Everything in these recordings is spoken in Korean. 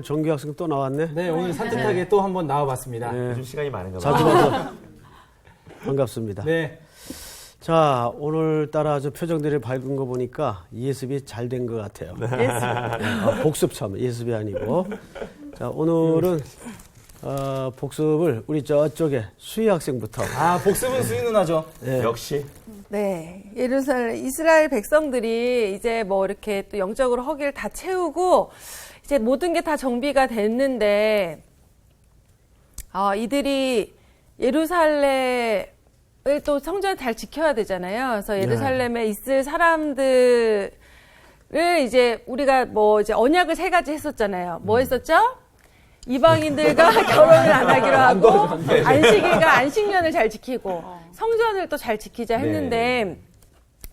오늘 정규 학생 또 나왔네. 네, 오늘 산뜻하게 또 한번 나와봤습니다. 네. 요즘 시간이 많은가 봐요. 자주 봐서 반갑습니다. 네. 자, 오늘따라 아주 표정들이 밝은 거 보니까 예습이 잘 된 것 같아요. 복습 참, 예습이 아니고. 자, 오늘은 복습을 우리 저쪽에 수희 학생부터. 아, 복습은 수희 누나죠. 네. 역시. 네. 예루살렘, 이스라엘 백성들이 이제 뭐 이렇게 또 영적으로 허기를 다 채우고 이제 모든 게 다 정비가 됐는데, 이들이 예루살렘을 또 성전을 잘 지켜야 되잖아요. 그래서 예루살렘에 있을 사람들을 이제 우리가 뭐 이제 언약을 3가지 했었잖아요. 뭐 했었죠? 이방인들과 결혼을 안 하기로 하고, 안식일과 안식년을 잘 지키고, 성전을 또 잘 지키자 했는데,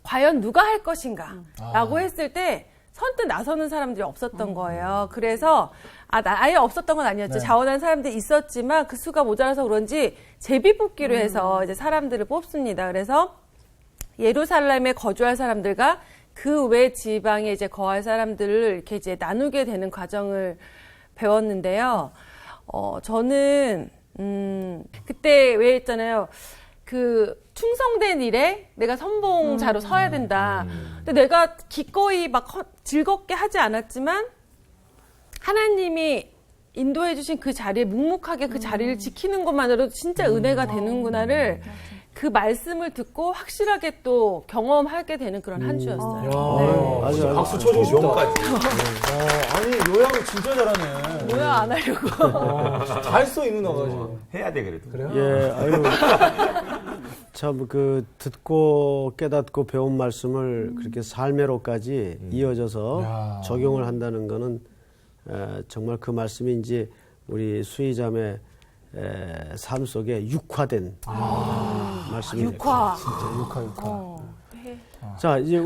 과연 누가 할 것인가? 라고 했을 때, 선뜻 나서는 사람들이 없었던 거예요. 그래서, 아예 없었던 건 아니었죠. 네. 자원한 사람들이 있었지만, 그 수가 모자라서 그런지, 제비 뽑기로 해서 이제 사람들을 뽑습니다. 그래서, 예루살렘에 거주할 사람들과 그 외 지방에 이제 거할 사람들을 이렇게 이제 나누게 되는 과정을 배웠는데요. 저는, 그때 왜 했잖아요. 그, 충성된 일에 내가 선봉자로 서야 된다. 근데 내가 기꺼이 막 즐겁게 하지 않았지만, 하나님이 인도해주신 그 자리에 묵묵하게 그 자리를 지키는 것만으로도 진짜 은혜가 되는구나를 그 말씀을 듣고 확실하게 또 경험하게 되는 그런 한 주였어요. 네. 아주 박수 쳐주고 싶다. 용까지. 아니, 요약을 진짜 잘하네. 뭐야, 안 하려고. 잘 써, 이 누나가 지금. 해야 돼, 그래도. 그래요? 예, 아유. 참, 듣고 깨닫고 배운 말씀을 그렇게 삶으로까지 이어져서 적용을 한다는 거는 정말 그 말씀이 이제 우리 수희자매 삶 속에 육화된 말씀입니다. 육화. 진짜 육화. 자, 이제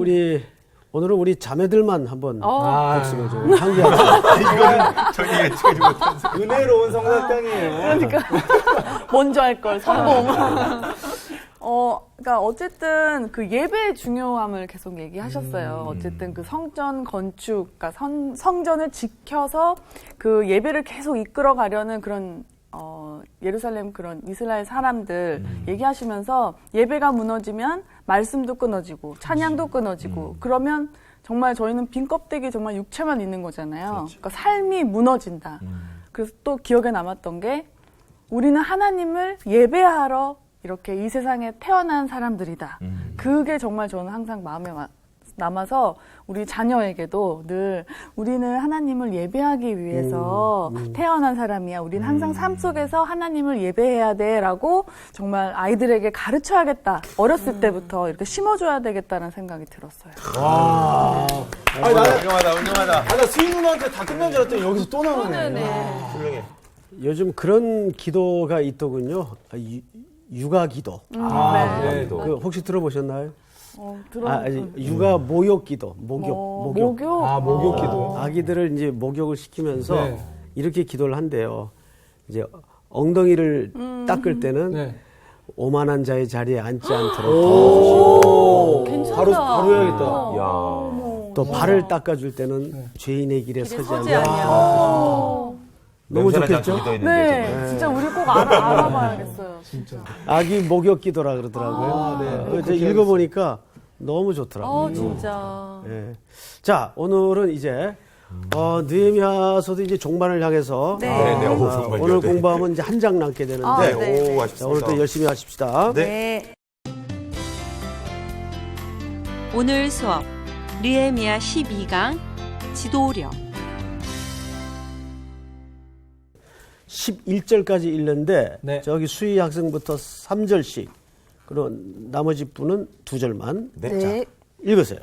오늘은 우리 자매들만 한번 복습을 좀 향기하죠. 이거는 저희 예측하지 못한. 은혜로운 성사탕이에요. 그러니까 먼저 할 걸 성공. 그러니까 어쨌든 그 예배의 중요함을 계속 얘기하셨어요. 어쨌든 그 성전 건축, 그러니까 성전을 지켜서 그 예배를 계속 이끌어 가려는 그런 예루살렘 그런 이스라엘 사람들 얘기하시면서 예배가 무너지면 말씀도 끊어지고 찬양도 끊어지고 그러면 정말 저희는 빈 껍데기 정말 육체만 있는 거잖아요. 그렇죠. 그러니까 삶이 무너진다. 그래서 또 기억에 남았던 게 우리는 하나님을 예배하러 이렇게 이 세상에 태어난 사람들이다. 그게 정말 저는 항상 마음에 남아서 우리 자녀에게도 늘 우리는 하나님을 예배하기 위해서 태어난 사람이야. 우리는 항상 삶 속에서 하나님을 예배해야 돼라고 정말 아이들에게 가르쳐야겠다. 어렸을 때부터 이렇게 심어줘야 되겠다는 생각이 들었어요. 와. 아니, 훌륭하다. 나 수희 누나한테 다 끝난 줄 알았더니 여기서 또 나오네. 훌륭해. 요즘 그런 기도가 있더군요. 육아 기도. 네. 혹시 들어보셨나요? 들어요. 육아 모욕 기도. 목욕. 목욕 기도. 아기들을 이제 목욕을 시키면서 이렇게 기도를 한대요. 이제 엉덩이를 닦을 때는 오만한 자의 자리에 앉지 않도록 괜찮다. 바로 해야겠다. 또 발을 닦아줄 때는 죄인의 길에 서지 서지 않도록. 너무 좋겠죠? 네, 진짜 우리 꼭 알아봐야겠어요. 진짜. 아기 목욕 기도라 그러더라고요. 그래서 읽어보니까 너무 좋더라고요. 진짜. 네. 자, 오늘은 이제 느헤미야서도 이제 종반을 향해서 오늘 공부하면 이제 한 장 남게 되는데 네. 자, 오늘도 열심히 하십시다. 네. 오늘 수업 느헤미야 12강 지도력 11절까지 읽는데 저기 수희 학생부터 3절씩 그리고 나머지 분은 2절만 자, 읽으세요.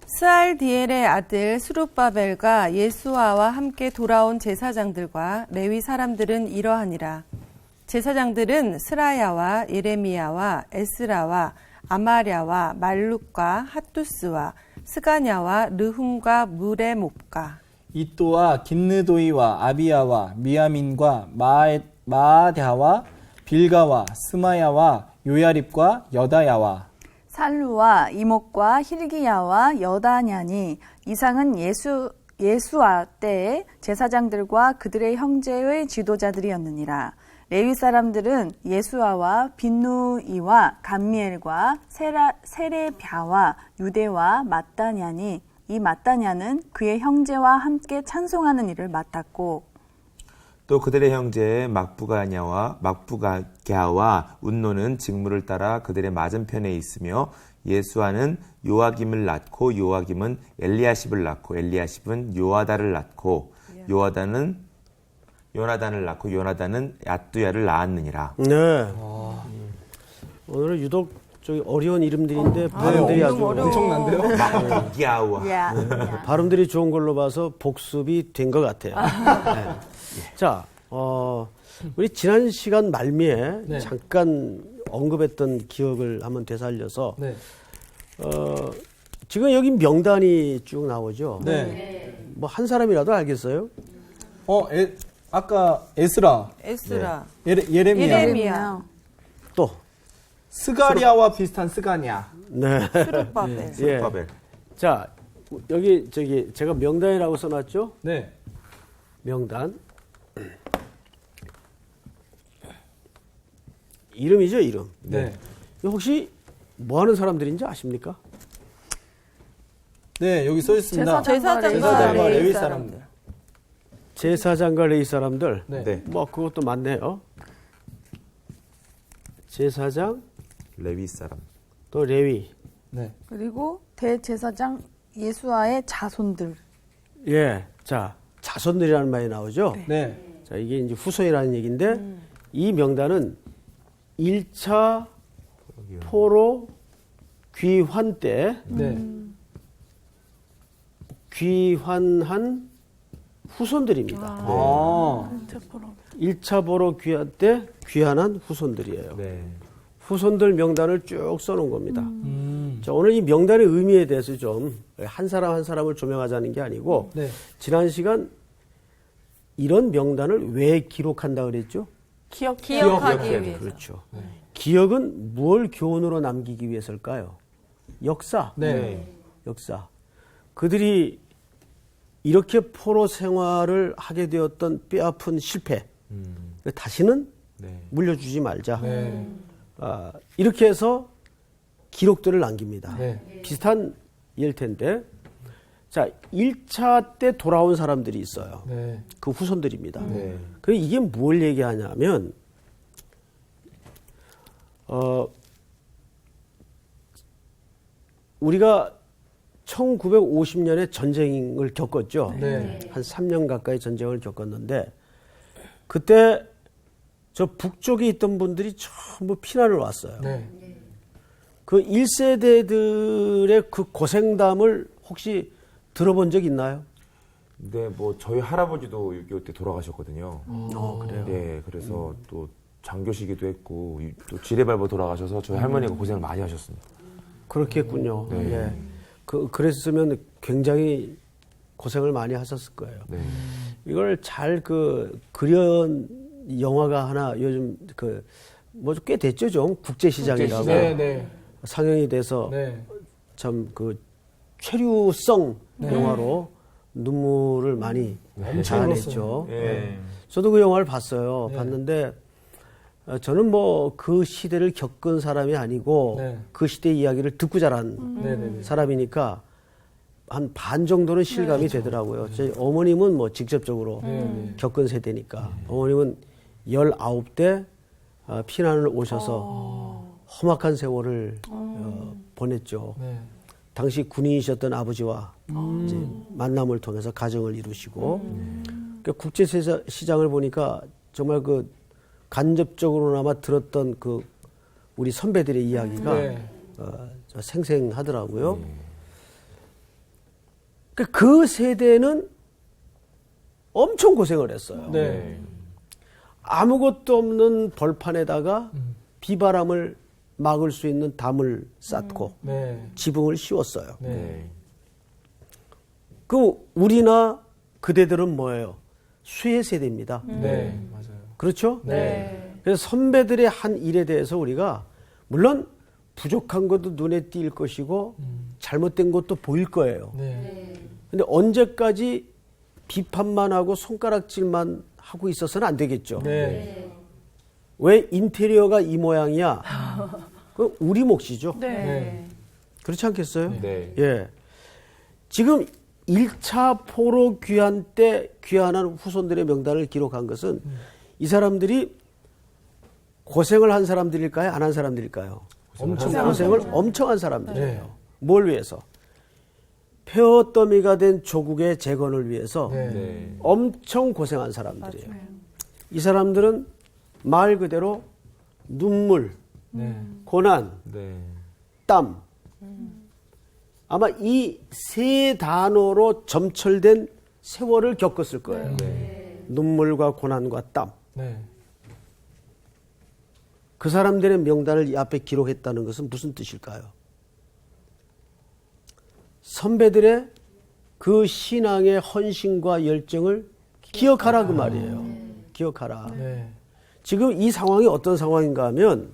스알디엘의 아들 스룹바벨과 예수아와 함께 돌아온 제사장들과 레위 사람들은 이러하니라. 제사장들은 스라야와 예레미야와 에스라와 아마랴와 말룩과 핫두스와 스가냐와 르훔과 무레몹과 이또와 긴느도이와 아비야와 미야민과 마아랴와 빌가와 스마야와 요야립과 여다야와 살루와 이목과 힐기야와 여다냐니 이상은 예수아 때에 제사장들과 그들의 형제의 지도자들이었느니라. 레위 사람들은 예수아와 빈누이와 감미엘과 세레비아와 유대와 마따냐니 이 마따냐는 그의 형제와 함께 찬송하는 일을 맡았고 또 그들의 형제 막부가냐와 운노는 직무를 따라 그들의 맞은편에 있으며 예수아는 요아김을 낳고 요아김은 엘리야십을 낳고 엘리야십은 요아다를 낳고 요나단을 낳고 요나단은 야뚜야를 낳았느니라. 네. 오늘은 유독 저기 어려운 이름들인데 발음들이 아주 엄청난데요? 막기야와. 발음들이 좋은 걸로 봐서 복습이 된 것 같아요. 네. 자, 우리 지난 시간 말미에 네. 잠깐 언급했던 기억을 한번 되살려서 네. 지금 여기 명단이 쭉 나오죠. 네. 뭐 한 사람이라도 알겠어요? 아까 에스라, 에스라, 예레미야, 예레미야, 또 스가리아와 비슷한 스가냐. 네. 스룹바벨. 예. 바벨. 자, 여기 저기 제가 명단이라고 써놨죠? 네. 명단. 이름이죠, 이름. 네. 이거 혹시 뭐 하는 사람들인지 아십니까? 네, 여기 써 있습니다. 제사장과 제사장과 레위 레위 사람들. 사람들. 제사장과 레위 사람들. 네. 뭐 그것도 많네요. 제사장, 레위 사람. 또 레위. 네. 그리고 대제사장 예수아의 자손들. 예. 자, 자손들이라는 말이 나오죠? 네. 자, 이게 이제 후손이라는 얘기인데, 이 명단은 1차 포로 귀환 때 네. 귀환한 후손들입니다. 아. 1차 포로 귀환 때 귀환한 후손들이에요. 네. 후손들 명단을 쭉 써놓은 겁니다. 자, 오늘 이 명단의 의미에 대해서 좀 한 사람 한 사람을 조명하자는 게 아니고, 네. 지난 시간 이런 명단을 왜 기록한다 그랬죠? 기억하기 위해서. 그렇죠. 기억은 뭘 교훈으로 남기기 위해서일까요? 역사. 네. 역사. 그들이 이렇게 포로 생활을 하게 되었던 뼈아픈 실패. 다시는 네. 물려주지 말자. 네. 이렇게 해서 기록들을 남깁니다. 네. 비슷한 일 텐데, 자, 1차 때 돌아온 사람들이 있어요. 네. 그 후손들입니다. 네. 그럼 이게 뭘 얘기하냐면, 우리가 1950년에 전쟁을 겪었죠. 네. 한 3년 가까이 전쟁을 겪었는데, 그때 저 북쪽에 있던 분들이 전부 피난을 왔어요. 네. 그 1세대들의 그 고생담을 혹시 들어본 적 있나요? 네, 뭐 저희 할아버지도 6.25 때 돌아가셨거든요. 그래요? 네, 그래서 또 장교시기도 했고 또 지뢰밟아 돌아가셔서 저희 할머니가 고생을 많이 하셨습니다. 그렇겠군요. 네. 예. 그랬으면 굉장히 고생을 많이 하셨을 거예요. 네. 이걸 잘 그려온 영화가 하나 요즘 뭐 꽤 됐죠, 좀 국제시장이라고 네. 네. 상영이 돼서 네. 참 체류성 영화로 눈물을 많이 자아냈죠. 네. 저도 그 영화를 봤어요. 네. 봤는데 저는 뭐 그 시대를 겪은 사람이 아니고 네. 그 시대 이야기를 듣고 자란 네. 네. 사람이니까 한 반 정도는 실감이 되더라고요. 저희 어머님은 뭐 직접적으로 네. 겪은 세대니까 어머님은 19대 피난을 오셔서 험악한 세월을 보냈죠. 네. 당시 군인이셨던 아버지와 이제 만남을 통해서 가정을 이루시고 그러니까 국제시장을 보니까 정말 간접적으로나마 들었던 우리 선배들의 이야기가 네. 생생하더라고요. 그러니까 그 세대는 엄청 고생을 했어요. 네. 아무것도 없는 벌판에다가 비바람을 막을 수 있는 담을 쌓고 네. 지붕을 씌웠어요. 네. 우리나 그대들은 뭐예요? 수혜 세대입니다. 네. 맞아요. 그렇죠? 네. 그래서 선배들의 한 일에 대해서 우리가 물론 부족한 것도 눈에 띌 것이고 잘못된 것도 보일 거예요. 네. 근데 언제까지 비판만 하고 손가락질만 하고 있어서는 안 되겠죠. 네. 왜 인테리어가 이 모양이야? 그 우리 몫이죠. 네. 그렇지 않겠어요? 네. 예. 지금 1차 포로 귀환 때 귀환한 후손들의 명단을 기록한 것은 이 사람들이 고생을 한 사람들일까요? 안 한 사람들일까요? 엄청 고생을 엄청 한 사람들이에요. 네. 뭘 위해서? 폐허더미가 된 조국의 재건을 위해서 네. 네. 엄청 고생한 사람들이에요. 이 사람들은 말 그대로 눈물, 네. 고난, 네. 땀. 아마 이 세 단어로 점철된 세월을 겪었을 거예요. 네. 눈물과 고난과 땀. 네. 그 사람들의 명단을 이 앞에 기록했다는 것은 무슨 뜻일까요? 선배들의 그 신앙의 헌신과 열정을 기억하라 그 말이에요. 기억하라. 네. 지금 이 상황이 어떤 상황인가 하면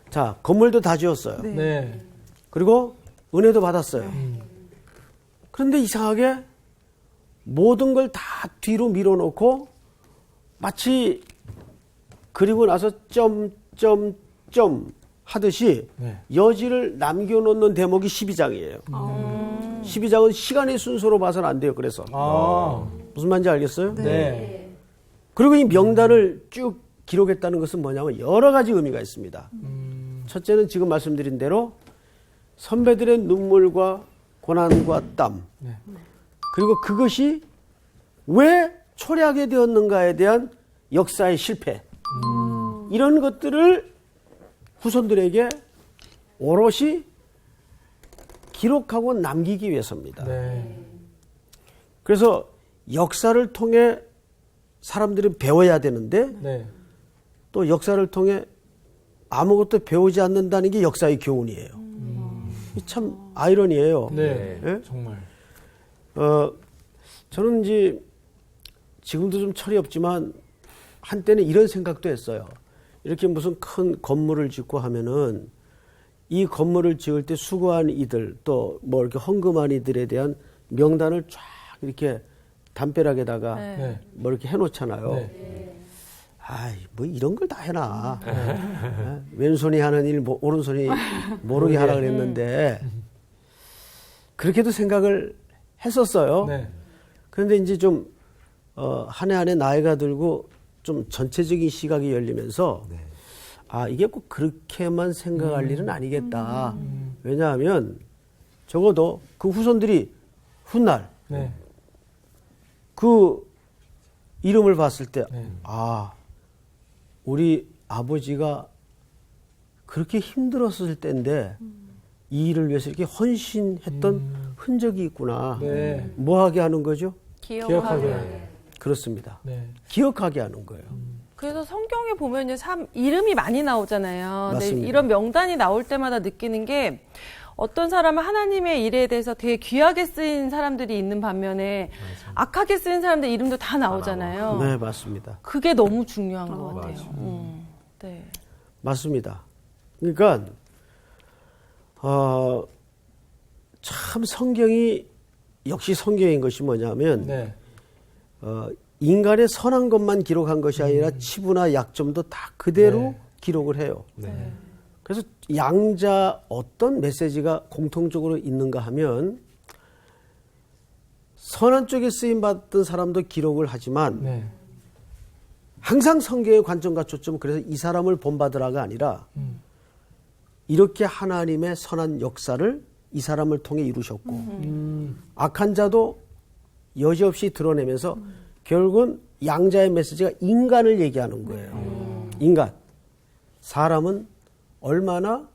자, 건물도 다 지었어요. 네. 그리고 은혜도 받았어요. 그런데 이상하게 모든 걸 다 뒤로 밀어놓고 마치 그리고 나서 점점점 하듯이 네. 여지를 남겨놓는 대목이 12장이에요. 12장은 시간의 순서로 봐서는 안 돼요. 그래서 아. 무슨 말인지 알겠어요? 네. 그리고 이 명단을 쭉 기록했다는 것은 뭐냐면 여러 가지 의미가 있습니다. 첫째는 지금 말씀드린 대로 선배들의 눈물과 고난과 땀 네. 그리고 그것이 왜 초래하게 되었는가에 대한 역사의 실패 이런 것들을 후손들에게 오롯이 기록하고 남기기 위해서입니다. 네. 그래서 역사를 통해 사람들은 배워야 되는데 네. 또 역사를 통해 아무것도 배우지 않는다는 게 역사의 교훈이에요. 참 아이러니예요. 네. 예? 정말. 저는 이제 지금도 좀 철이 없지만 한때는 이런 생각도 했어요. 이렇게 무슨 큰 건물을 짓고 하면은 이 건물을 지을 때 수고한 이들 또 뭐 이렇게 헌금한 이들에 대한 명단을 쫙 이렇게 담벼락에다가 네. 뭐 이렇게 해놓잖아요. 네. 아이, 뭐 이런 걸 다 해놔. 예? 왼손이 하는 일 오른손이 모르게 하라 그랬는데 그렇게도 생각을 했었어요. 네. 그런데 이제 좀 한 해 한 해 나이가 들고 좀 전체적인 시각이 열리면서 아, 이게 꼭 그렇게만 생각할 일은 아니겠다. 왜냐하면 적어도 그 후손들이 훗날 네. 그 이름을 봤을 때 네. 아, 우리 아버지가 그렇게 힘들었을 때인데 이 일을 위해서 이렇게 헌신했던 흔적이 있구나. 네. 뭐 하게 하는 거죠? 기억하게. 그렇습니다. 네. 기억하게 하는 거예요. 그래서 성경에 보면요, 참 이름이 많이 나오잖아요. 근데 맞습니다. 이런 명단이 나올 때마다 느끼는 게 어떤 사람은 하나님의 일에 대해서 되게 귀하게 쓰인 사람들이 있는 반면에 악하게 쓰인 사람들 이름도 다 나오잖아요. 네, 맞습니다. 그게 너무 중요한 것 같아요. 네. 맞습니다. 그러니까 참 성경이 역시 성경인 것이 뭐냐면 네. 인간의 선한 것만 기록한 것이 아니라 치부나 약점도 다 그대로 네. 기록을 해요. 네. 그래서 양자 어떤 메시지가 공통적으로 있는가 하면 선한 쪽에 쓰임 받던 사람도 기록을 하지만 네. 항상 성경의 관점과 초점은 그래서 이 사람을 본받으라가 아니라 이렇게 하나님의 선한 역사를 이 사람을 통해 이루셨고 악한 자도 여지없이 드러내면서 결국은 양자의 메시지가 인간을 얘기하는 거예요. 인간. 사람은 얼마나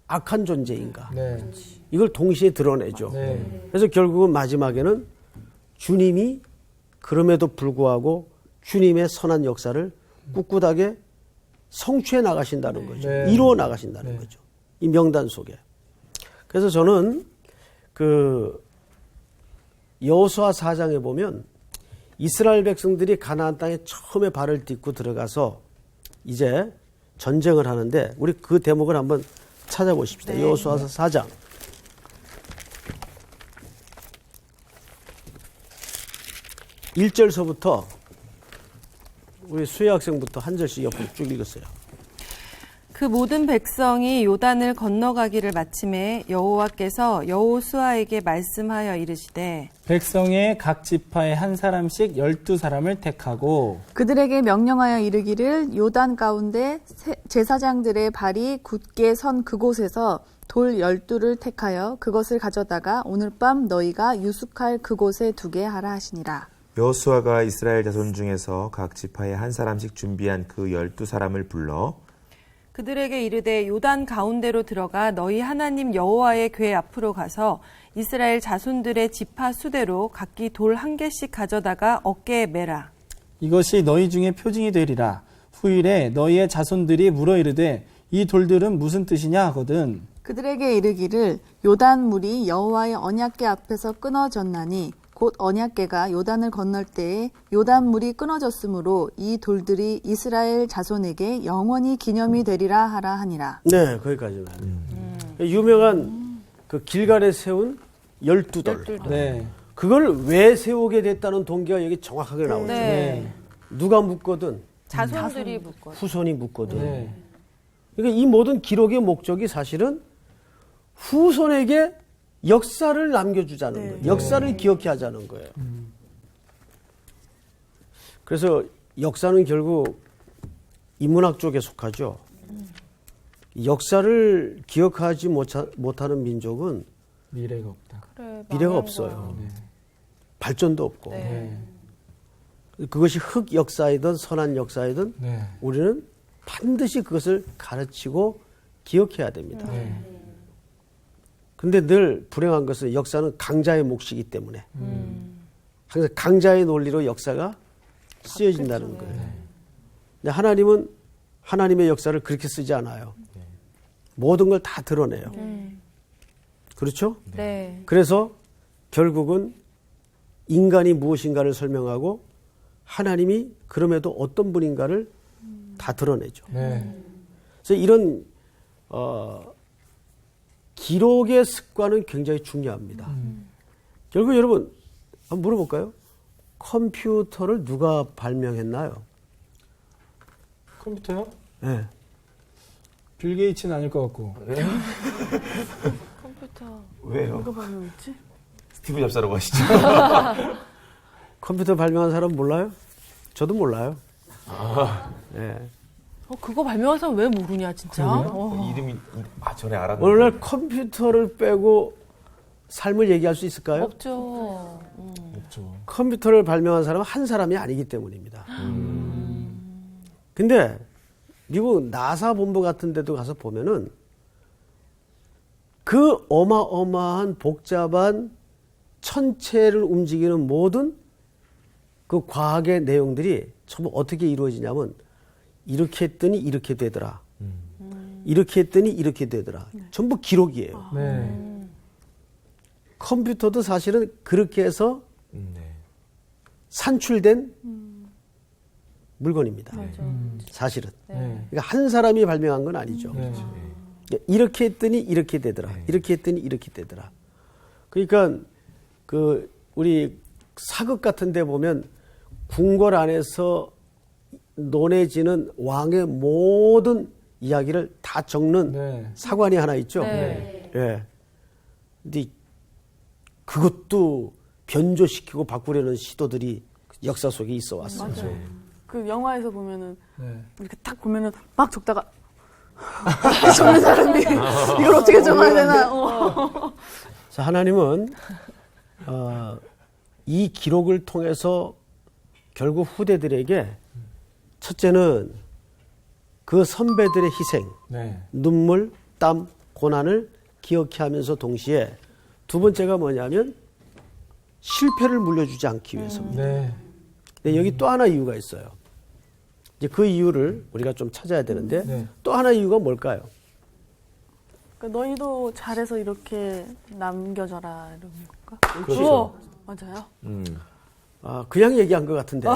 악한 존재인가. 네. 이걸 동시에 드러내죠. 네. 그래서 결국은 마지막에는 주님이 그럼에도 불구하고 주님의 선한 역사를 꿋꿋하게 성취해 나가신다는 거죠. 네. 이루어 나가신다는 네. 거죠. 이 명단 속에. 그래서 저는 그 여호수아 4장에 보면 이스라엘 백성들이 가나안 땅에 처음에 발을 딛고 들어가서 이제 전쟁을 하는데 우리 그 대목을 한번 찾아보십시다. 여호수아서 4장. 1절서부터 우리 수혜 학생부터 한 절씩 옆으로 쭉 읽었어요. 그 모든 백성이 요단을 건너가기를 마침에 여호와께서 여호수아에게 말씀하여 이르시되 백성의 각 지파에 한 사람씩 12사람을 택하고 그들에게 명령하여 이르기를 요단 가운데 제사장들의 발이 굳게 선 그곳에서 돌 12를 택하여 그것을 가져다가 오늘 밤 너희가 유숙할 그곳에 두게 하라 하시니라. 여호수아가 이스라엘 자손 중에서 각 지파에 한 사람씩 준비한 그 12사람을 불러 그들에게 이르되 요단 가운데로 들어가 너희 하나님 여호와의 궤 앞으로 가서 이스라엘 자손들의 지파 수대로 각기 돌 한 개씩 가져다가 어깨에 매라. 이것이 너희 중에 표징이 되리라. 후일에 너희의 자손들이 물어 이르되 이 돌들은 무슨 뜻이냐 하거든. 그들에게 이르기를 요단 물이 여호와의 언약궤 앞에서 끊어졌나니 곧 언약궤가 요단을 건널 때에 요단 물이 끊어졌으므로 이 돌들이 이스라엘 자손에게 영원히 기념이 되리라 하라 하니라. 네, 거기까지만. 유명한 그 길갈에 세운 12돌. 네. 그걸 왜 세우게 됐다는 동기가 여기 정확하게 나오죠. 네. 누가 묻거든 자손들이 묻고. 후손이 묻거든. 네. 그러니까 이 모든 기록의 목적이 사실은 후손에게 역사를 남겨주자는 거예요. 역사를 기억해 하자는 거예요. 그래서 역사는 결국 인문학 쪽에 속하죠. 역사를 기억하지 못하는 민족은 미래가 없다. 그래, 미래가 없어요. 네. 발전도 없고. 네. 그것이 흑 역사이든 선한 역사이든 네. 우리는 반드시 그것을 가르치고 기억해야 됩니다. 네. 그런데 늘 불행한 것은 역사는 강자의 몫이기 때문에 항상 강자의 논리로 역사가 쓰여진다는 거예요. 근데 하나님은 하나님의 역사를 그렇게 쓰지 않아요. 모든 걸 다 드러내요. 그렇죠? 네. 그래서 결국은 인간이 무엇인가를 설명하고 하나님이 그럼에도 어떤 분인가를 다 드러내죠. 네. 그래서 이런 기록의 습관은 굉장히 중요합니다. 결국 여러분 한번 물어볼까요? 컴퓨터를 누가 발명했나요? 컴퓨터요? 네. 빌 게이츠는 아닐 것 같고. 컴퓨터. 왜요? 누가 발명했지? 스티브 잡사라고 하시죠? 컴퓨터 발명한 사람 몰라요? 저도 몰라요. 네. 그거 발명한 사람 왜 모르냐 진짜. 이름이 전에 알았는데. 오늘날 컴퓨터를 빼고 삶을 얘기할 수 있을까요? 없죠. 없죠. 컴퓨터를 발명한 사람은 한 사람이 아니기 때문입니다. 근데 미국 나사 본부 같은 데도 가서 보면은 그 어마어마한 복잡한 천체를 움직이는 모든 그 과학의 내용들이 전부 어떻게 이루어지냐면 이렇게 했더니 이렇게 되더라. 이렇게 했더니 이렇게 되더라. 전부 기록이에요. 네. 컴퓨터도 사실은 그렇게 해서 네. 산출된 물건입니다. 사실은. 네. 그러니까 한 사람이 발명한 건 아니죠. 네. 이렇게 했더니 이렇게 되더라. 이렇게 했더니 이렇게 되더라. 그러니까 그 우리 사극 같은 데 보면 궁궐 안에서 논해지는 왕의 모든 이야기를 다 적는 네. 사관이 하나 있죠. 네. 예. 근데 그것도 변조시키고 바꾸려는 시도들이 역사 속에 있어 왔습니다. 맞아요. 그 영화에서 보면은 네. 이렇게 딱 보면은 막 적다가 적는 사람이 이걸 어떻게 적어야 되나? 자, 하나님은 이 기록을 통해서 결국 후대들에게 첫째는 그 선배들의 희생, 네. 눈물, 땀, 고난을 기억해 하면서 동시에 두 번째가 뭐냐면 실패를 물려주지 않기 위해서입니다. 네. 근데 여기 또 하나 이유가 있어요. 이제 그 이유를 우리가 좀 찾아야 되는데 네. 또 하나 이유가 뭘까요? 그러니까 너희도 잘해서 이렇게 남겨져라 이런 건가? 그렇죠. 맞아요. 그냥 얘기한 것 같은데.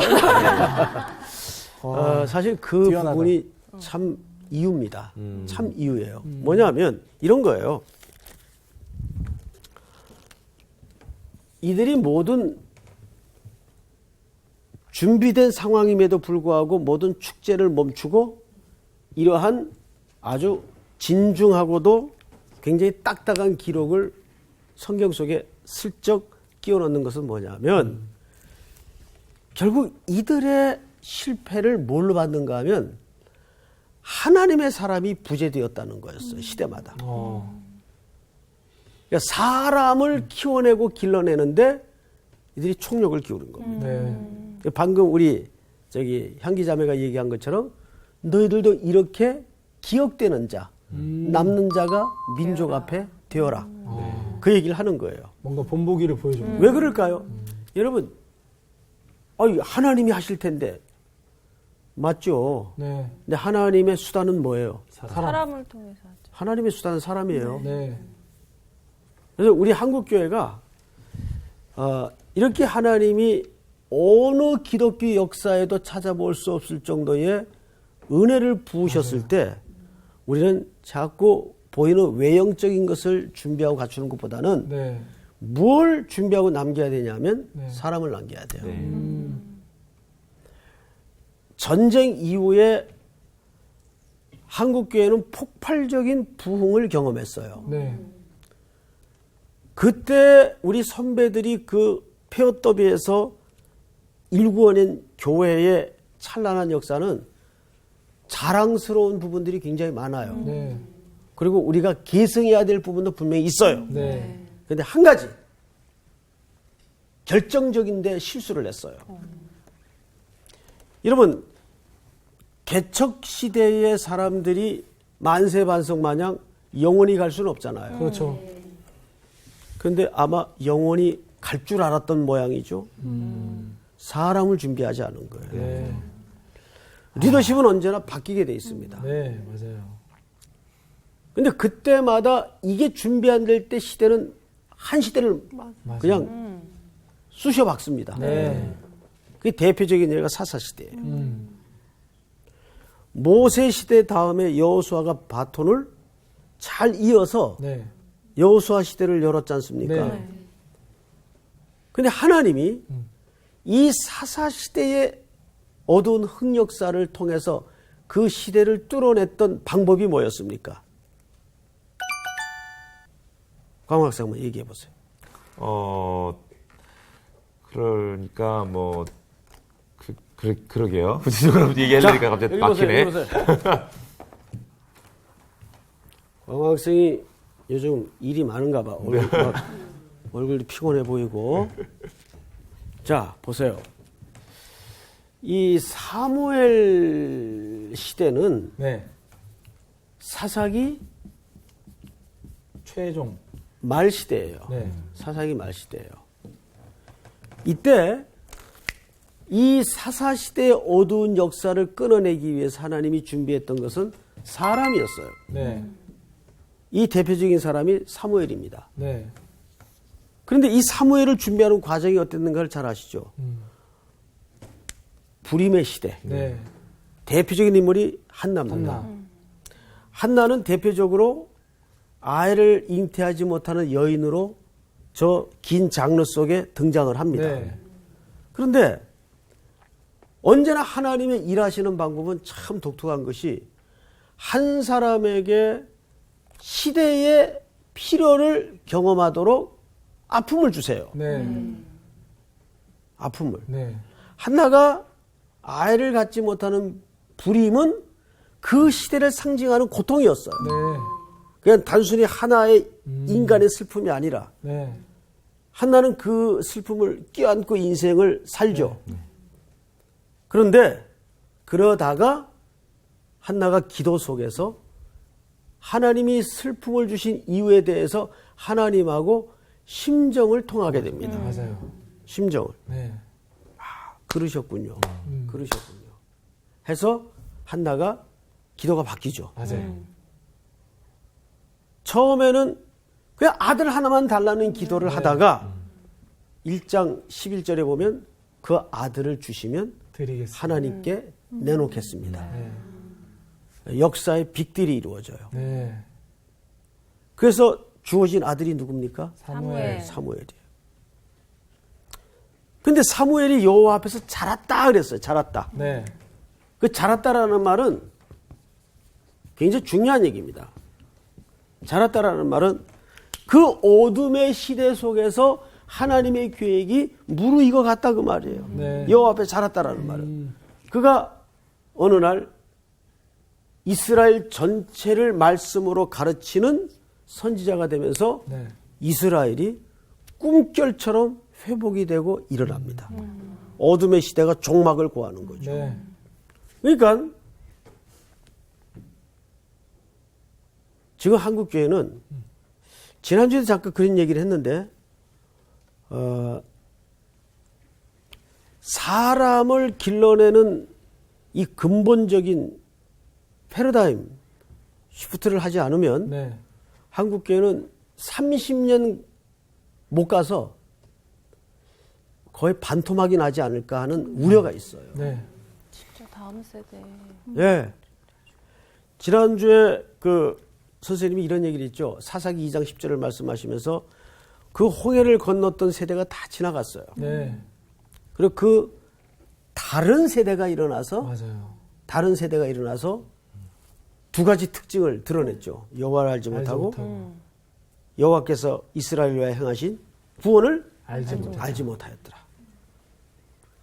사실 그 뛰어나다. 부분이 참 이유입니다. 참 이유예요. 뭐냐면 이런 거예요. 이들이 모든 준비된 상황임에도 불구하고 모든 축제를 멈추고 이러한 아주 진중하고도 굉장히 딱딱한 기록을 성경 속에 슬쩍 끼워 넣는 것은 뭐냐면 결국 이들의 실패를 뭘로 받는가 하면 하나님의 사람이 부재되었다는 거였어요. 시대마다. 그러니까 사람을 키워내고 길러내는데 이들이 총력을 기울인 겁니다. 네. 방금 우리 향기자매가 얘기한 것처럼 너희들도 이렇게 기억되는 자, 남는 자가 민족 앞에 되어라. 그 얘기를 하는 거예요. 뭔가 본보기를 보여줘요. 왜 그럴까요? 여러분, 하나님이 하실 텐데 맞죠? 네. 근데 하나님의 수단은 뭐예요? 사람을 통해서 하죠. 하나님의 수단은 사람이에요. 네. 그래서 우리 한국교회가 이렇게 하나님이 어느 기독교 역사에도 찾아볼 수 없을 정도의 은혜를 부으셨을 때 우리는 자꾸 보이는 외형적인 것을 준비하고 갖추는 것보다는 네. 뭘 준비하고 남겨야 되냐면 네. 사람을 남겨야 돼요. 네. 전쟁 이후에 한국교회는 폭발적인 부흥을 경험했어요. 네. 그때 우리 선배들이 그 폐허더비에서 일구어낸 교회의 찬란한 역사는 자랑스러운 부분들이 굉장히 많아요. 네. 그리고 우리가 계승해야 될 부분도 분명히 있어요. 네. 그런데 한 가지 결정적인데 실수를 했어요. 여러분, 개척 시대의 사람들이 만세반성 마냥 영원히 갈 수는 없잖아요. 그렇죠. 그런데 아마 영원히 갈 줄 알았던 모양이죠. 사람을 준비하지 않은 거예요. 네. 리더십은 언제나 바뀌게 돼 있습니다. 네, 맞아요. 근데 그때마다 이게 준비 안 될 때 시대는 한 시대를 맞아요. 그냥 쑤셔 박습니다. 네. 그게 대표적인 예가 사사시대예요. 모세 시대 다음에 여호수아가 바톤을 잘 이어서 네. 여호수아 시대를 열었지 않습니까? 네. 근데 하나님이 이 사사시대의 어두운 흑역사를 통해서 그 시대를 뚫어냈던 방법이 뭐였습니까? 강학생 한번 얘기해 보세요. 그러니까 뭐 그러게요. 구체적으로 얘기하려니까 갑자기 막히네. 강학생이 요즘 일이 많은가 봐. 얼굴이 피곤해 보이고. 자, 보세요. 이 사무엘 시대는 네. 사사기 최종. 말 시대예요. 네. 사사기 말 시대예요. 이때 이 사사 시대의 어두운 역사를 끊어내기 위해서 하나님이 준비했던 것은 사람이었어요. 네. 이 대표적인 사람이 사무엘입니다. 네. 그런데 이 사무엘을 준비하는 과정이 어땠는가를 잘 아시죠? 불임의 시대. 네. 대표적인 인물이 한나입니다. 한나. 한나는 대표적으로 아이를 잉태하지 못하는 여인으로 저 긴 장르 속에 등장을 합니다. 네. 그런데 언제나 하나님의 일하시는 방법은 참 독특한 것이 한 사람에게 시대의 필요를 경험하도록 아픔을 주세요. 네. 아픔을. 네. 한나가 아이를 갖지 못하는 불임은 그 시대를 상징하는 고통이었어요. 네. 그냥 단순히 하나의 인간의 슬픔이 아니라 네. 한나는 그 슬픔을 껴안고 인생을 살죠. 그런데 그러다가 한나가 기도 속에서 하나님이 슬픔을 주신 이유에 대해서 하나님하고 심정을 통하게 됩니다. 맞아요. 심정을. 네. 그러셨군요. 그러셨군요. 해서 한나가 기도가 바뀌죠. 맞아요. 처음에는 그냥 아들 하나만 달라는 기도를 하다가 1장 11절에 보면 그 아들을 주시면 드리겠습니다. 하나님께 내놓겠습니다. 네. 역사의 빅딜이 이루어져요. 네. 그래서 주어진 아들이 누굽니까? 사무엘. 사무엘이에요. 근데 사무엘이 여호와 앞에서 자랐다 그랬어요. 자랐다. 네. 그 자랐다라는 말은 굉장히 중요한 얘기입니다. 자랐다라는 말은 그 어둠의 시대 속에서 하나님의 계획이 무르익어 갔다 그 말이에요. 네. 여호와 앞에 자랐다라는 말은. 그가 어느 날 이스라엘 전체를 말씀으로 가르치는 선지자가 되면서 네. 이스라엘이 꿈결처럼 회복이 되고 일어납니다. 어둠의 시대가 종막을 고하는 거죠. 네. 그러니까 지금 한국교회는 지난주에도 잠깐 그런 얘기를 했는데 사람을 길러내는 이 근본적인 패러다임 시프트를 하지 않으면 네. 한국교회는 30년 못 가서 거의 반토막이 나지 않을까 하는 우려가 있어요. 네. 진짜 다음 세대. 예. 지난주에 그 선생님이 이런 얘기를 했죠. 사사기 2장 10절을 말씀하시면서 그 홍해를 건넜던 세대가 다 지나갔어요. 네. 그리고 그 다른 세대가 일어나서 맞아요. 다른 세대가 일어나서 두 가지 특징을 드러냈죠. 여호와를 알지 못하고 여호와께서 이스라엘 위하여 행하신 구원을 알지 못하였더라.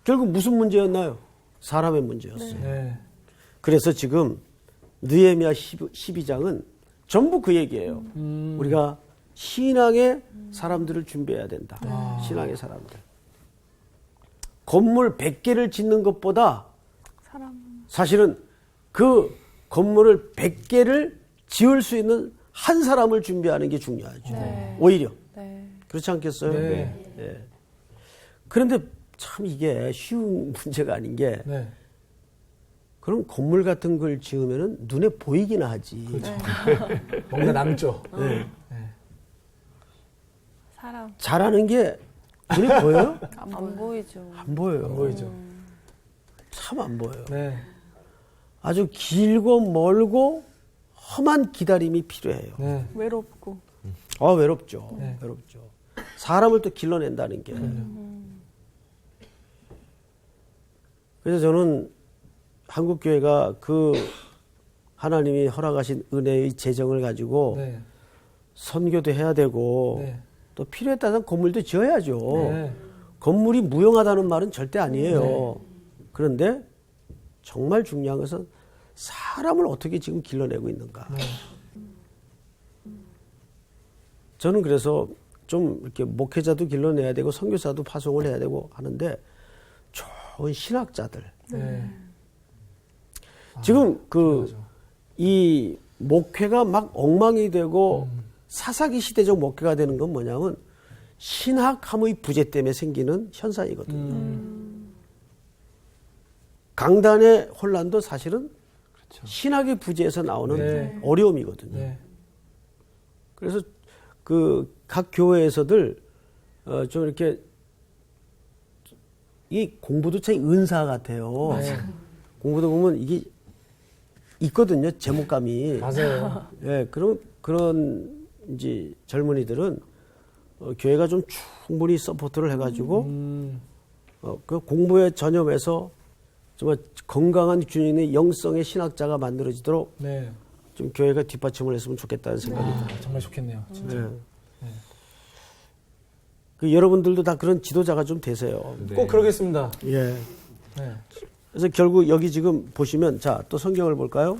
결국 무슨 문제였나요? 사람의 문제였어요. 네. 그래서 지금 느헤미야 12장은 전부 그 얘기예요. 우리가 신앙의 사람들을 준비해야 된다. 신앙의 사람들. 건물 100개를 짓는 것보다 사실은 그 건물을 100개를 지을 수 있는 한 사람을 준비하는 게 중요하죠. 네. 오히려. 네. 그렇지 않겠어요? 네. 예. 그런데 참 이게 쉬운 문제가 아닌 게 네. 그럼 건물 같은 걸 지으면은 눈에 보이긴 하지. 뭔가 남죠. 네. 사람 잘하는 게 눈에 보여요? 안 보이죠. 안 보여요. 안 보이죠. 참 안 보여요. 네. 아주 길고 멀고 험한 기다림이 필요해요. 네. 외롭고. 외롭죠. 네. 외롭죠. 사람을 또 길러낸다는 게. 그래서 저는 한국교회가 그 하나님이 허락하신 은혜의 재정을 가지고 네. 선교도 해야 되고 네. 또 필요에 따라서 건물도 지어야죠. 네. 건물이 무용하다는 말은 절대 아니에요. 그런데 정말 중요한 것은 사람을 어떻게 지금 길러내고 있는가. 저는 그래서 좀 이렇게 목회자도 길러내야 되고 선교사도 파송을 해야 되고 하는데 좋은 신학자들. 네. 지금 필요하죠. 이 목회가 막 엉망이 되고 사사기 시대적 목회가 되는 건 뭐냐면 신학함의 부재 때문에 생기는 현상이거든요. 강단의 혼란도 사실은 그렇죠. 신학의 부재에서 나오는 네. 어려움이거든요. 네. 그래서 그 각 교회에서들 좀 이렇게 이 공부도 참 은사 같아요. 네. 공부도 보면 이게 있거든요. 제목감이. 맞아요. 예, 그런 이제 젊은이들은 교회가 좀 충분히 서포트를 해가지고 그 공부에 전념해서 정말 건강한 균형의 영성의 신학자가 만들어지도록 네. 좀 교회가 뒷받침을 했으면 좋겠다는 생각이 들어요. 정말 좋겠네요. 진짜. 네. 그 여러분들도 다 그런 지도자가 좀 되세요. 꼭 그러겠습니다. 예. 네. 그래서 결국 여기 지금 보시면 자, 또 성경을 볼까요?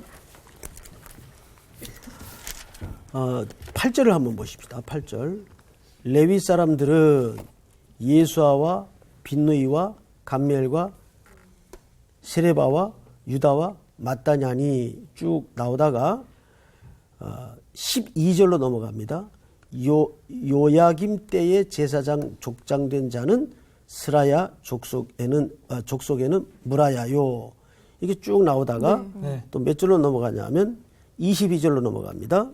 8절을 한번 보십시다. 8절. 레위 사람들은 예수아와 빈누이와 감멜과 세레바와 유다와 마따냐니 쭉 나오다가 12절로 넘어갑니다. 요야김 때의 제사장 족장된 자는 스라야 족속에는 무라야요. 이게 쭉 나오다가 네. 또 몇 절로 넘어가냐면 22절로 넘어갑니다.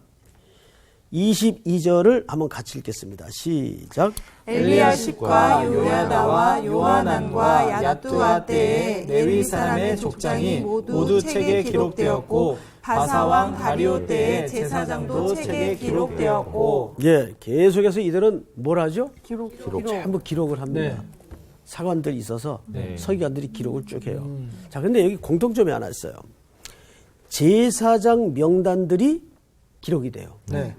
22절을 한번 같이 읽겠습니다. 시작. 엘리야십과 요야다와 요하난과 야뚜아 때에 레위 사람의 족장이 모두 책에 기록되었고 바사왕 다리오 때의 제사장도 책에 기록되었고. 예, 계속해서 이들은 뭘 하죠? 기록. 전부 기록을 합니다. 네. 사관들이 있어서 네. 서기관들이 기록을 쭉 해요. 자, 근데 여기 공통점이 하나 있어요. 제사장 명단들이 기록이 돼요. 네.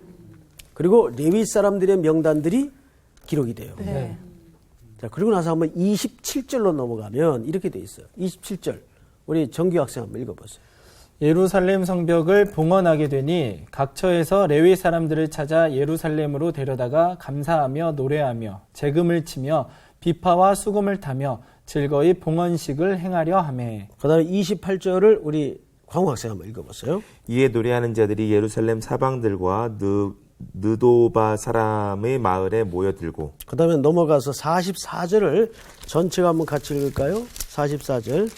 그리고 레위 사람들의 명단들이 기록이 돼요. 네. 자, 그리고 나서 한번 27절로 넘어가면 이렇게 돼 있어요. 27절. 우리 정규 학생 한번 읽어보세요. 예루살렘 성벽을 봉헌하게 되니 각 처에서 레위 사람들을 찾아 예루살렘으로 데려다가 감사하며 노래하며 재금을 치며 비파와 수금을 타며 즐거이 봉헌식을 행하려 하매. 그 다음에 28절을 우리 광우 학생 한번 읽어보세요. 이에 노래하는 자들이 예루살렘 사방들과 느도바 사람의 마을에 모여들고 그 다음에 넘어가서 44절을 전체가 한번 같이 읽을까요? 44절.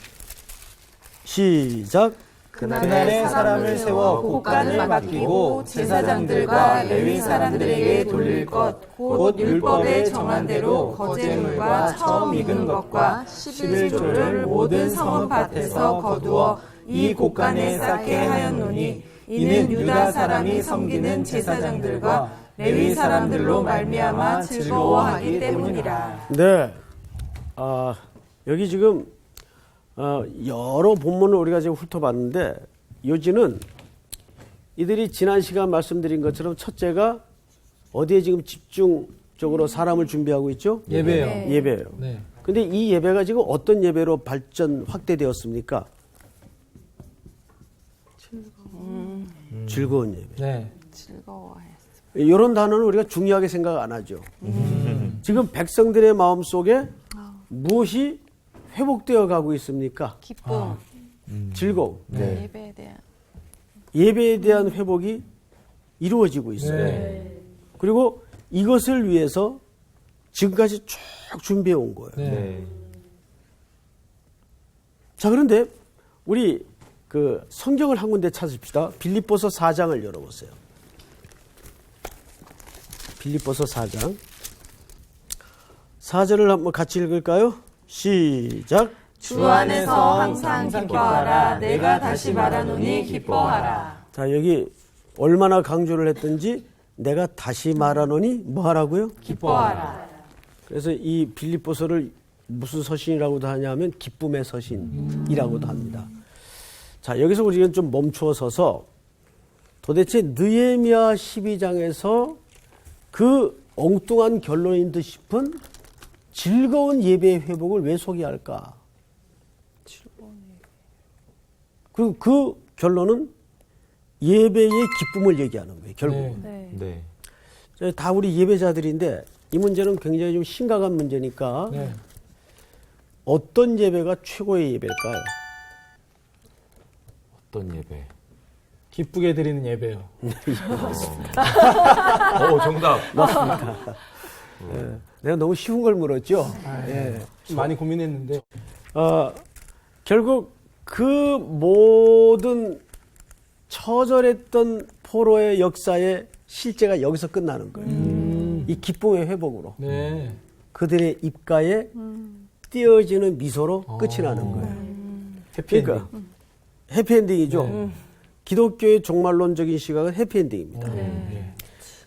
시작. 그날에 사람을 세워 곡간을 맡기고 제사장들과 레위 사람들에게 돌릴 것 곧 율법에 정한 대로 거제물과 처음 익은 것과 11조를 모든 성읍밭에서 거두어 이 곡간에 쌓게 하였노니 이는 유다 사람이 섬기는 제사장들과 레위 사람들로 말미암아 즐거워하기 때문이라. 네. 여기 지금 여러 본문을 우리가 지금 훑어봤는데 요지는 이들이 지난 시간 말씀드린 것처럼 첫째가 어디에 지금 집중적으로 사람을 준비하고 있죠? 예배요. 예배예요. 네. 근데 이 예배가 지금 어떤 예배로 발전 확대되었습니까? 즐거운 예배. 네. 즐거워했어. 이런 단어는 우리가 중요하게 생각 안 하죠. 지금 백성들의 마음 속에 무엇이 회복되어 가고 있습니까? 기쁨, 즐거움. 네. 예배에 대한. 예배에 대한 회복이 이루어지고 있어요. 네. 그리고 이것을 위해서 지금까지 쭉 준비해 온 거예요. 네. 자, 그런데 우리 그 성경을 한 군데 찾읍시다. 빌립보서 4장을 열어보세요. 빌립보서 4장. 4절을 한번 같이 읽을까요? 시작. 주 안에서 항상 기뻐하라. 내가 다시 말하노니 기뻐하라. 자, 여기 얼마나 강조를 했든지 내가 다시 말하노니 뭐 하라고요? 기뻐하라. 그래서 이 빌립보서를 무슨 서신이라고도 하냐면 기쁨의 서신이라고도 합니다. 자, 여기서 우리는 좀 멈추어 서서 도대체 느헤미야 12장에서 그 엉뚱한 결론인 듯 싶은 즐거운 예배의 회복을 왜 소개할까? 그리고 그 결론은 예배의 기쁨을 얘기하는 거예요, 결국. 네. 네. 네. 다 우리 예배자들인데 이 문제는 굉장히 좀 심각한 문제니까 네. 어떤 예배가 최고의 예배일까요? 어떤 예배? 기쁘게 드리는 예배요. 정답. 내가 너무 쉬운 걸 물었죠? 예. 많이 고민했는데. 결국 그 모든 처절했던 포로의 역사의 실제가 여기서 끝나는 거예요. 이 기쁨의 회복으로. 네. 그들의 입가에 띄어지는 미소로 끝이 나는 거예요. 해피엔딩. 그러니까 해피엔딩이죠. 기독교의 종말론적인 시각은 해피엔딩입니다. 네.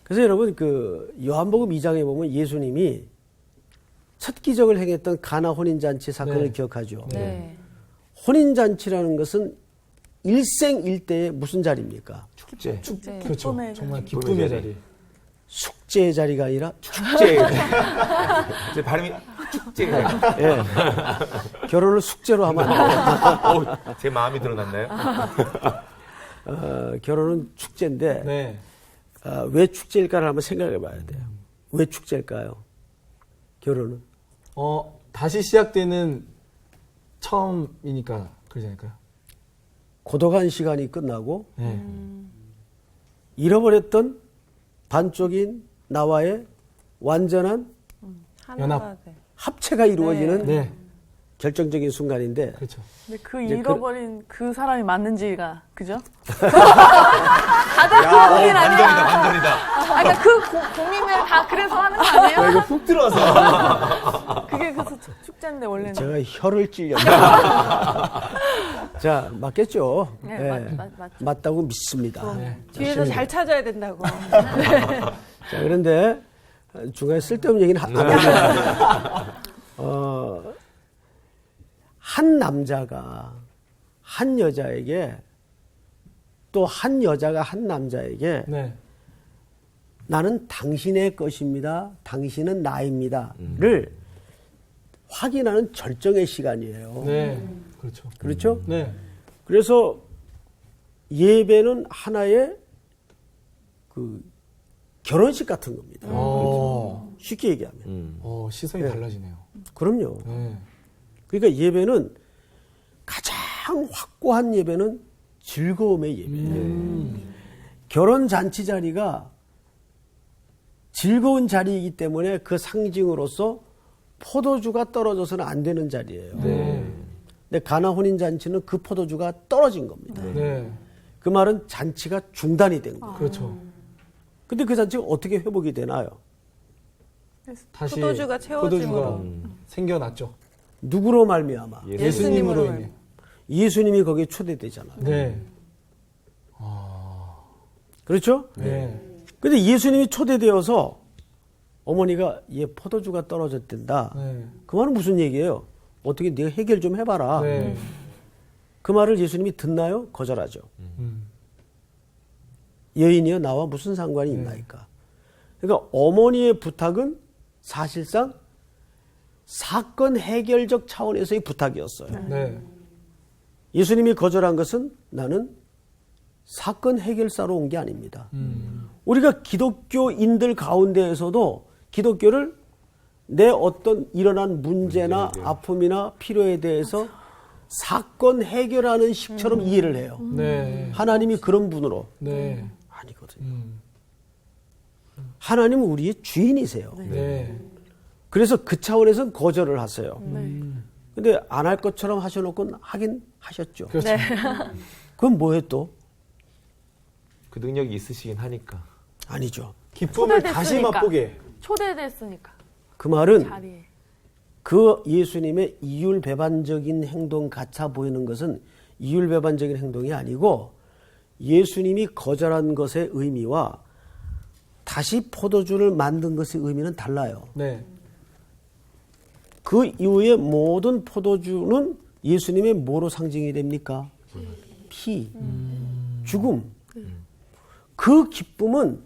그래서 여러분 그 요한복음 2장에 보면 예수님이 첫 기적을 행했던 가나 혼인잔치 사건을 네. 기억하죠. 네. 혼인잔치라는 것은 일생일대의 무슨 자리입니까? 축제. 네. 그렇죠. 기쁨의 정말 자리. 기쁨의 자리. 숙제의 자리가 아니라 축제. 제 발음이 축제. 예. 결혼을 숙제로 하면 안 돼요. 제 마음이 드러났나요? 결혼은 축제인데 네. 왜 축제일까를 한번 생각해 봐야 돼요. 왜 축제일까요? 결혼은. 다시 시작되는 처음이니까 그러지 않을까요? 고독한 시간이 끝나고 네. 잃어버렸던 반쪽인 나와의 완전한 연합. 합체가 이루어지는 네. 결정적인 순간인데 그렇죠. 근데 그 이제 잃어버린 그 사람이 맞는지가 그죠? 다들 그 고민 아니야? 반전이다. 그러니까 그 고민을 다 그래서 하는 거 아니에요? 이거 훅 들어와서. 그게 그래서 축제인데 원래는. 제가 혀를 찔렸네. 자, 맞겠죠? 네, 예. 맞죠. 맞다고 믿습니다. 네. 뒤에서 잘 찾아야 된다고. 자, 그런데 중간에 쓸데없는 얘기는 안 합니다. 한 남자가 한 여자에게 또 한 여자가 한 남자에게 네. 나는 당신의 것입니다. 당신은 나입니다.를 확인하는 절정의 시간이에요. 네. 그렇죠. 그렇죠? 네. 그래서 예배는 하나의 그 결혼식 같은 겁니다. 쉽게 얘기하면. 시선이 네. 달라지네요. 그럼요. 네. 그러니까 예배는 가장 확고한 예배는 즐거움의 예배예요. 결혼 잔치 자리가 즐거운 자리이기 때문에 그 상징으로서 포도주가 떨어져서는 안 되는 자리예요. 네. 근데 가나 혼인 잔치는 그 포도주가 떨어진 겁니다. 네. 그 말은 잔치가 중단이 된 거예요. 그렇죠. 근데 그 잔치가 어떻게 회복이 되나요? 다시 포도주가 채워짐으로. 포도주가 생겨났죠. 누구로 말미암아? 예수님으로 인해. 예수님이 거기에 초대되잖아요. 네. 그렇죠? 네. 근데 예수님이 초대되어서 어머니가 얘 포도주가 떨어졌댄다. 네. 그 말은 무슨 얘기예요? 어떻게 네가 해결 좀 해봐라. 네. 그 말을 예수님이 듣나요? 거절하죠. 여인이여 나와 무슨 상관이 있나이까. 그러니까 어머니의 부탁은 사실상 사건 해결적 차원에서의 부탁이었어요. 네. 예수님이 거절한 것은 나는 사건 해결사로 온 게 아닙니다. 우리가 기독교인들 가운데에서도 기독교를 내 어떤 일어난 문제나 아픔이나 필요에 대해서 사건 해결하는 식처럼 이해를 해요. 네. 하나님이 그런 분으로 네. 아니거든요. 하나님은 우리의 주인이세요. 네. 그래서 그 차원에서는 거절을 하세요. 근데 안 할 것처럼 하셔놓고 하긴 하셨죠. 그렇죠. 그건 뭐예요 또? 그 능력이 있으시긴 하니까. 아니죠. 기쁨을 다시 초대됐으니까. 맛보게. 초대됐으니까 그 말은 자리에. 그 예수님의 이율배반적인 행동 같아 보이는 것은 이율배반적인 행동이 아니고 예수님이 거절한 것의 의미와 다시 포도주를 만든 것의 의미는 달라요. 네. 그 이후에 모든 포도주는 예수님의 뭐로 상징이 됩니까? 피, 죽음. 그 기쁨은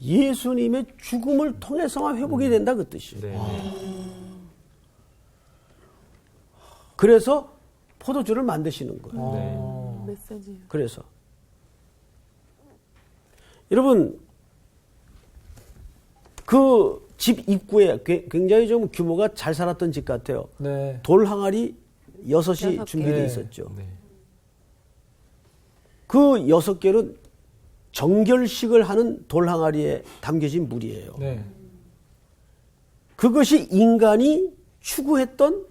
예수님의 죽음을 통해서만 회복이 된다 그 뜻이에요. 네. 그래서 포도주를 만드시는 거예요. 메시지. 그래서 여러분 그 집 입구에 굉장히 좀 규모가 잘 살았던 집 같아요. 네. 돌 항아리 6이 6개. 준비되어 네. 있었죠. 네. 그 6개는 정결식을 하는 돌 항아리에 담겨진 물이에요. 네. 그것이 인간이 추구했던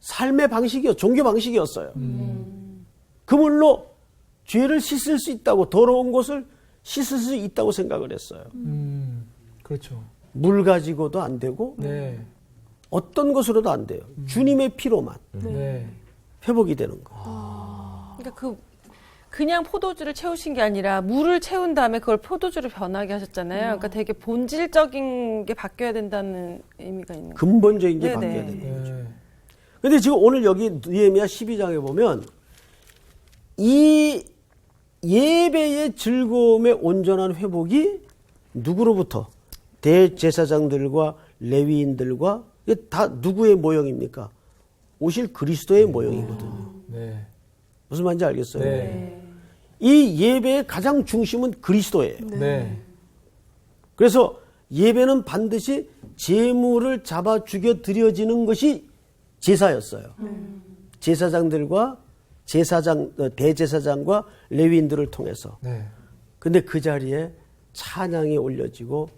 삶의 방식이요, 종교 방식이었어요. 그 물로 죄를 씻을 수 있다고, 더러운 것을 씻을 수 있다고 생각을 했어요. 그렇죠. 물 가지고도 안 되고 네. 어떤 것으로도 안 돼요. 주님의 피로만 네. 회복이 되는 거예요. 그러니까 그냥 포도주를 채우신 게 아니라 물을 채운 다음에 그걸 포도주로 변하게 하셨잖아요. 그러니까 되게 본질적인 게 바뀌어야 된다는 의미가 있는 거예요. 근본적인 게 네네. 바뀌어야 되는 거예요. 네. 근데 지금 오늘 여기 느헤미야 12장에 보면 이 예배의 즐거움의 온전한 회복이 누구로부터? 대제사장들과 레위인들과 이게 다 누구의 모형입니까? 오실 그리스도의 모형이거든요. 네. 무슨 말인지 알겠어요? 네. 이 예배의 가장 중심은 그리스도예요. 네. 그래서 예배는 반드시 제물을 잡아 죽여 드려지는 것이 제사였어요. 제사장들과 대제사장과 레위인들을 통해서. 네. 근데 그 자리에 찬양이 올려지고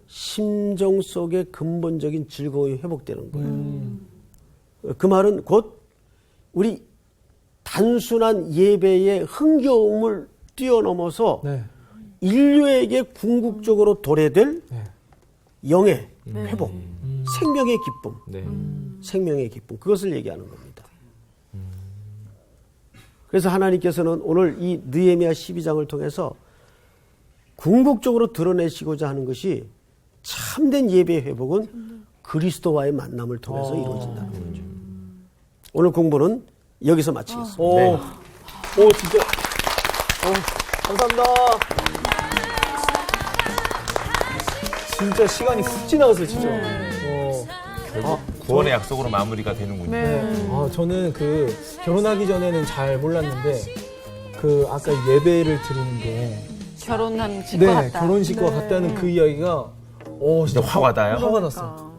심정 속의 근본적인 즐거움이 회복되는 거예요. 그 말은 곧 우리 단순한 예배의 흥겨움을 뛰어넘어서 네. 인류에게 궁극적으로 도래될 네. 영의 회복, 생명의 기쁨, 네. 생명의 기쁨, 그것을 얘기하는 겁니다. 그래서 하나님께서는 오늘 이 느헤미야 12장을 통해서 궁극적으로 드러내시고자 하는 것이 참된 예배의 회복은 그리스도와의 만남을 통해서 이루어진다는 거죠. 오늘 공부는 여기서 마치겠습니다. 오, 진짜. 감사합니다. 진짜 시간이 훅 지나갔어요, 진짜. 구원의 약속으로 마무리가 되는군요. 저는 그 결혼하기 전에는 잘 몰랐는데 그 아까 예배를 드리는 게 결혼한 집과 같다. 결혼식과 같다는 그 이야기가 진짜 화가 와닿아요? 화가 났어.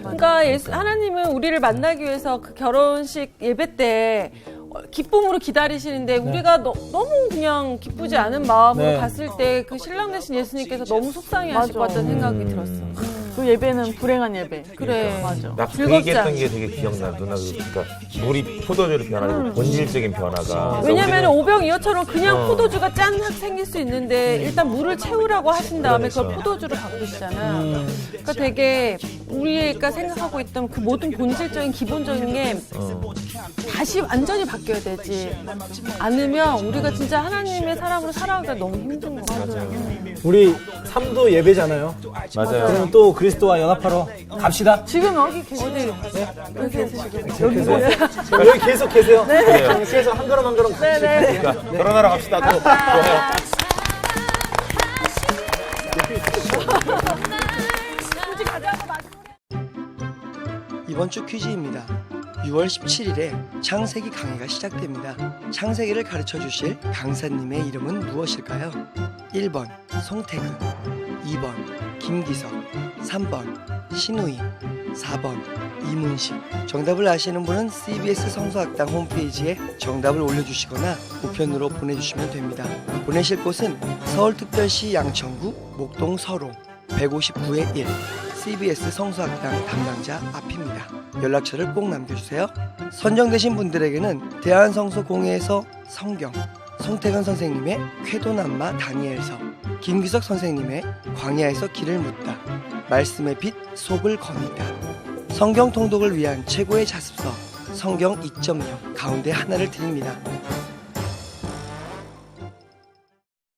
그러니까 하나님은 우리를 만나기 위해서 그 결혼식 예배 때 기쁨으로 기다리시는데 우리가 너무 그냥 기쁘지 않은 마음으로 갔을 때 그 신랑 되신 예수님께서 너무 속상해하실 것 같다는 생각이 들었어. 그 예배는 불행한 예배. 그래. 맞아. 나 그 즐겁지 얘기했던 않아. 게 되게 기억나. 누나 그러니까 물이 포도주로 변하고 본질적인 변화가. 왜냐면 오병이어처럼 그냥 포도주가 짠 생길 수 있는데 일단 물을 채우라고 하신 다음에 그걸 포도주로 바꾸시잖아. 그러니까 되게 우리가 생각하고 있던 그 모든 본질적인 기본적인 게 다시 완전히 바뀌어야 되지 않으면 우리가 진짜 하나님의 사람으로 살아가기가 너무 힘든 거 같아요. 우리 삶도 예배잖아요. 맞아요. 그럼 또 그리스도와 연합하러 갑시다. 지금 여기 계세요. 여기 계속 계세요. 그래요. 계속 한 걸음 한 걸음. 네네. 결혼하러 갑시다. 또. 좋아요. 이번 주 퀴즈입니다. 6월 17일에 창세기 강의가 시작됩니다. 창세기를 가르쳐 주실 강사님의 이름은 무엇일까요? 1번 송태근, 2번 김기석, 3번 신우희, 4번 이문식. 정답을 아시는 분은 CBS 성서학당 홈페이지에 정답을 올려주시거나 우편으로 보내주시면 됩니다. 보내실 곳은 서울특별시 양천구 목동 서로 159-1 CBS 성서학당 담당자 앞입니다. 연락처를 꼭 남겨주세요. 선정되신 분들에게는 대한성서공회에서 성경, 송태근 선생님의 쾌도남마 다니엘서, 김기석 선생님의 광야에서 길을 묻다, 말씀의 빛 속을 거니다, 성경 통독을 위한 최고의 자습서 성경 2.0 가운데 하나를 드립니다.